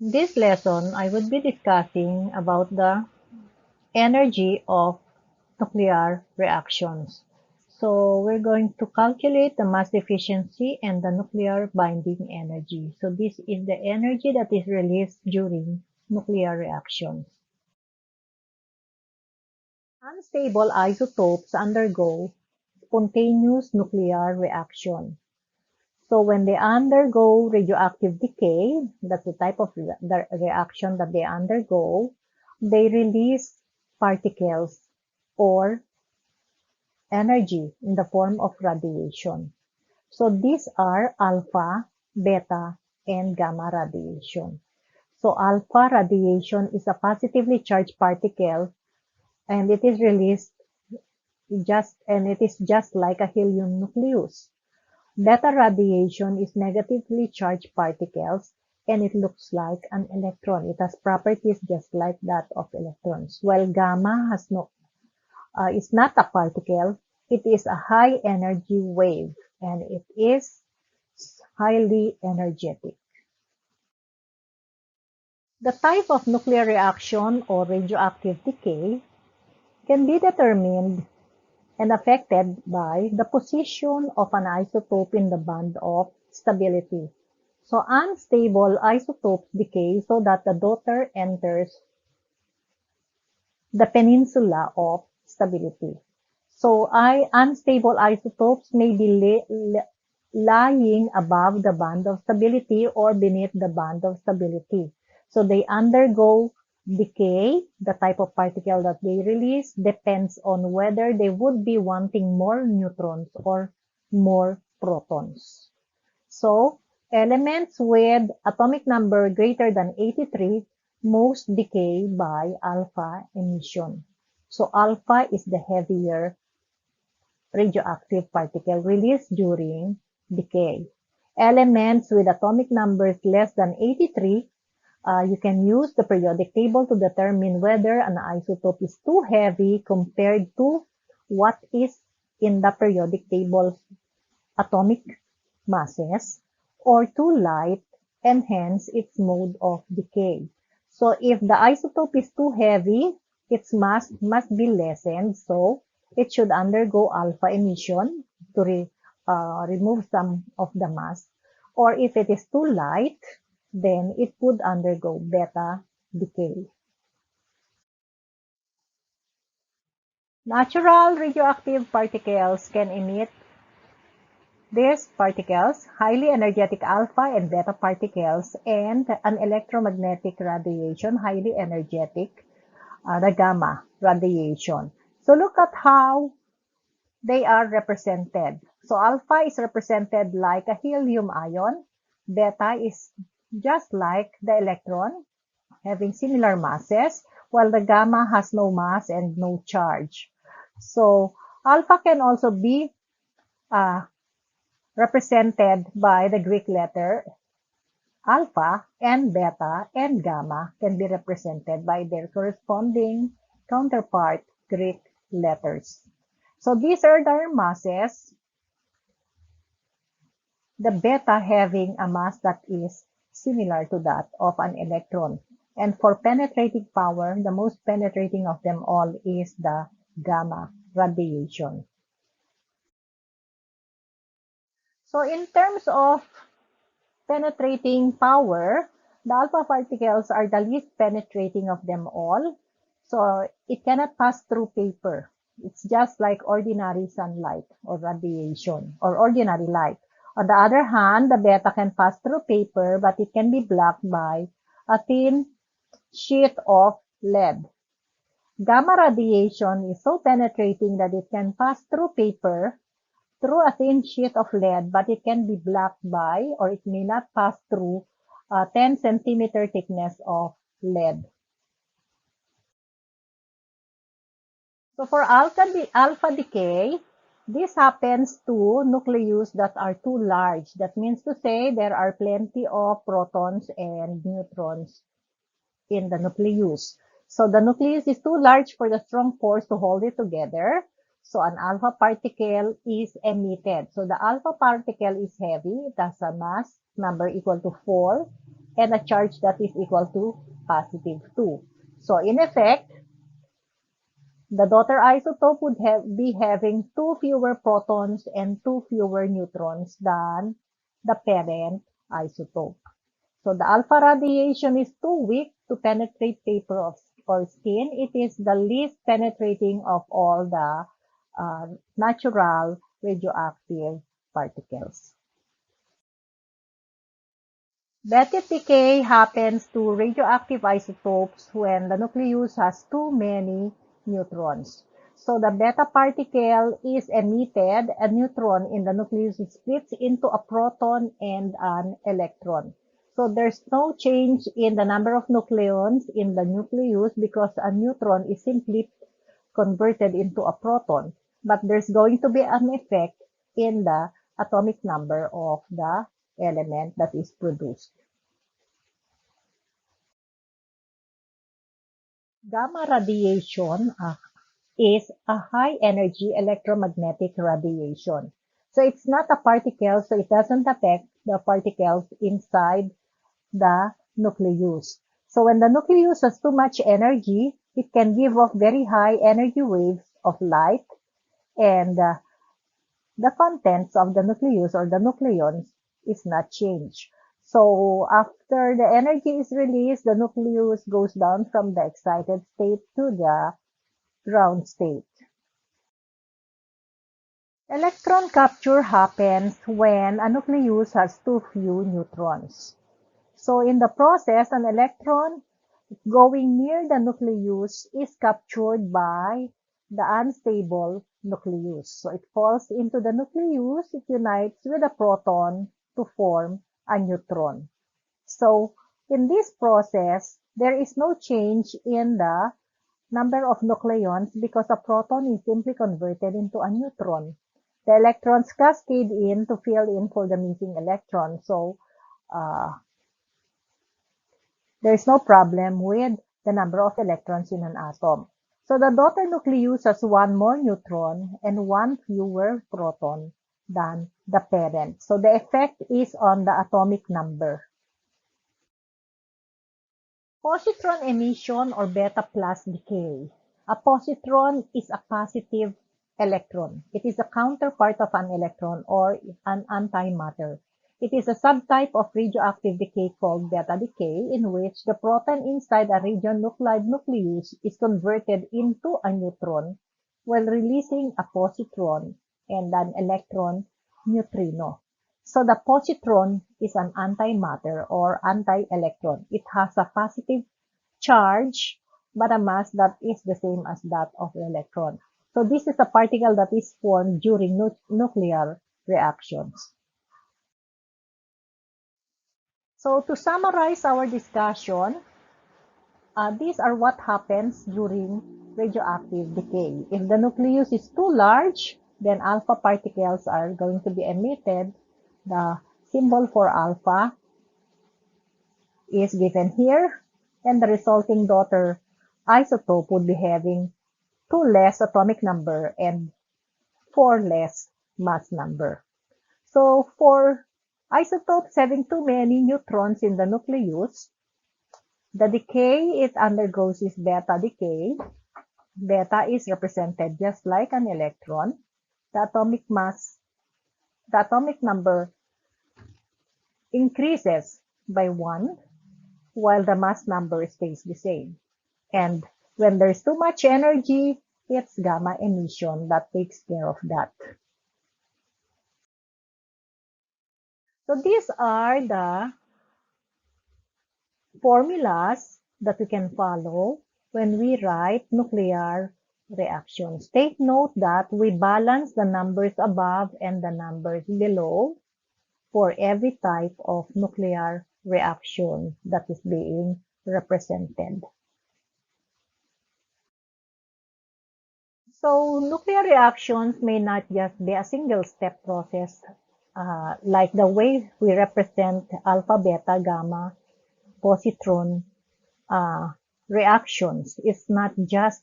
In this lesson, I would be discussing about the energy of nuclear reactions. So we're going to calculate the mass efficiency and the nuclear binding energy. So this is the energy that is released during nuclear reactions. Unstable isotopes undergo spontaneous nuclear reaction. So when they undergo radioactive decay, that's the type of the reaction that they undergo, they release particles or energy in the form of radiation. So these are alpha, beta, and gamma radiation. So alpha radiation is a positively charged particle and it is released it is just like a helium nucleus. Beta radiation is negatively charged particles and it looks like an electron. It has properties just like that of electrons. While gamma is not a particle, it is a high energy wave and it is highly energetic. The type of nuclear reaction or radioactive decay can be determined and affected by the position of an isotope in the band of stability. So unstable isotopes decay so that the daughter enters the peninsula of stability. So unstable isotopes may be lying above the band of stability or beneath the band of stability. So they undergo decay. The type of particle that they release depends on whether they would be wanting more neutrons or more protons. So elements with atomic number greater than 83 most decay by alpha emission. So alpha is the heavier radioactive particle released during decay. Elements with atomic numbers less than 83, you can use the periodic table to determine whether an isotope is too heavy compared to what is in the periodic table's atomic masses or too light and hence its mode of decay. So if the isotope is too heavy, its mass must be lessened, so it should undergo alpha emission to remove some of the mass. Or if it is too light, then it would undergo beta decay. Natural radioactive particles can emit these particles, highly energetic alpha and beta particles, and an electromagnetic radiation, highly energetic, the gamma radiation. So look at how they are represented. So alpha is represented like a helium ion. Beta is just like the electron, having similar masses, while the gamma has no mass and no charge. So alpha can also be uh, represented by the Greek letter alpha, and beta and gamma can be represented by their corresponding counterpart Greek letters. So these are their masses, the beta having a mass that is similar to that of an electron. And for penetrating power, the most penetrating of them all is the gamma radiation. So in terms of penetrating power, the alpha particles are the least penetrating of them all. So it cannot pass through paper. It's just like ordinary sunlight or radiation or ordinary light. On the other hand, the beta can pass through paper, but it can be blocked by a thin sheet of lead. Gamma radiation is so penetrating that it can pass through paper, through a thin sheet of lead, but it can be blocked by, or it may not pass through, a 10 centimeter thickness of lead. So for alpha decay, this happens to nucleus that are too large. That means to say there are plenty of protons and neutrons in the nucleus. So the nucleus is too large for the strong force to hold it together. So an alpha particle is emitted. So the alpha particle is heavy. It has a mass number equal to 4 and a charge that is equal to positive 2. So in effect, the daughter isotope would be having 2 fewer protons and 2 fewer neutrons than the parent isotope. So the alpha radiation is too weak to penetrate paper or skin. It is the least penetrating of all the natural radioactive particles. Beta decay happens to radioactive isotopes when the nucleus has too many neutrons. So the beta particle is emitted, a neutron in the nucleus splits into a proton and an electron. So there's no change in the number of nucleons in the nucleus because a neutron is simply converted into a proton. But there's going to be an effect in the atomic number of the element that is produced. Gamma radiation is a high energy electromagnetic radiation. So it's not a particle, so it doesn't affect the particles inside the nucleus. So when the nucleus has too much energy, it can give off very high energy waves of light, and the contents of the nucleus or the nucleons is not changed. So after the energy is released, the nucleus goes down from the excited state to the ground state. Electron capture happens when a nucleus has too few neutrons. So in the process, an electron going near the nucleus is captured by the unstable nucleus. So it falls into the nucleus, it unites with a proton to form a neutron. So in this process, there is no change in the number of nucleons because a proton is simply converted into a neutron. The electrons cascade in to fill in for the missing electron. So there's no problem with the number of electrons in an atom. So the daughter nucleus has one more neutron and one fewer proton than the parent. So the effect is on the atomic number. Positron emission or beta plus decay. A positron is a positive electron. It is a counterpart of an electron or an antimatter. It is a subtype of radioactive decay called beta decay, in which the proton inside a radionuclide nucleus is converted into a neutron while releasing a positron and an electron neutrino. So the positron is an antimatter or anti-electron. It has a positive charge but a mass that is the same as that of the electron. So this is a particle that is formed during nuclear reactions. So to summarize our discussion, these are what happens during radioactive decay. If the nucleus is too large, then alpha particles are going to be emitted. The symbol for alpha is given here, and the resulting daughter isotope would be having 2 less atomic number and 4 less mass number. So for isotopes having too many neutrons in the nucleus, the decay it undergoes is beta decay. Beta is represented just like an electron. The atomic number increases by 1 while the mass number stays the same. And when there's too much energy, it's gamma emission that takes care of that. So these are the formulas that we can follow when we write nuclear reactions. Take note that we balance the numbers above and the numbers below for every type of nuclear reaction that is being represented. So nuclear reactions may not just be a single step process like the way we represent alpha, beta, gamma, positron reactions. It's not just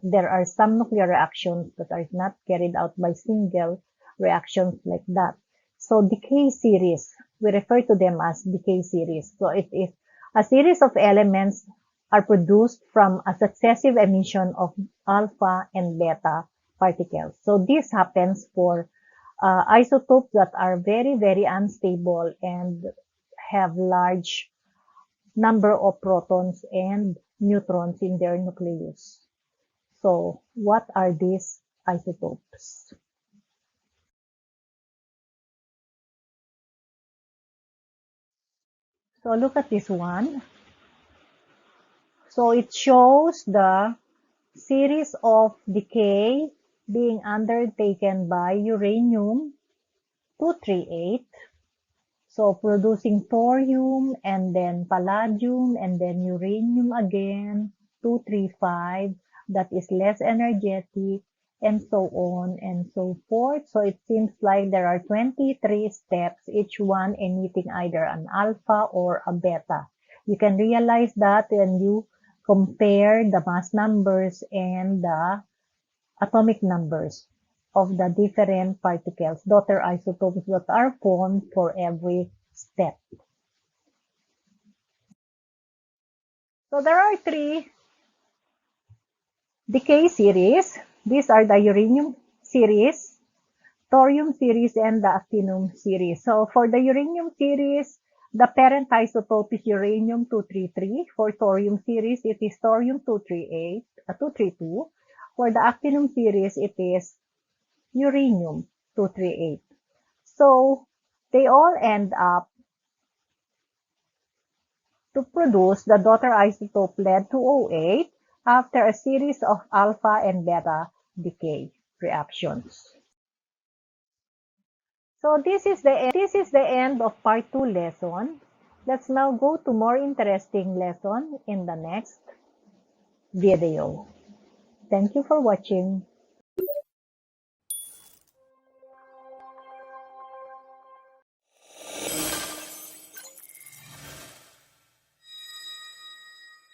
there are some nuclear reactions that are not carried out by single reactions like that. So decay series, we refer to them as decay series. So it is a series of elements are produced from a successive emission of alpha and beta particles. So this happens for isotopes that are very, very unstable and have large number of protons and neutrons in their nucleus. So what are these isotopes? So look at this one. So it shows the series of decay being undertaken by uranium-238. So producing thorium and then palladium and then uranium again, 235, that is less energetic, and so on and so forth. So it seems like there are 23 steps, each one emitting either an alpha or a beta. You can realize that when you compare the mass numbers and the atomic numbers of the different particles, daughter isotopes that are formed for every step. So there are three decay series. These are the uranium series, thorium series, and the actinium series. So for the uranium series, the parent isotope is uranium-233. For thorium series, it is thorium-238, 232. For the actinium series, it is uranium-238. So they all end up to produce the daughter isotope lead-208 after a series of alpha and beta decay reactions. So this is the end of part 2 lesson. Let's now go to more interesting lesson in the next video. Thank you for watching.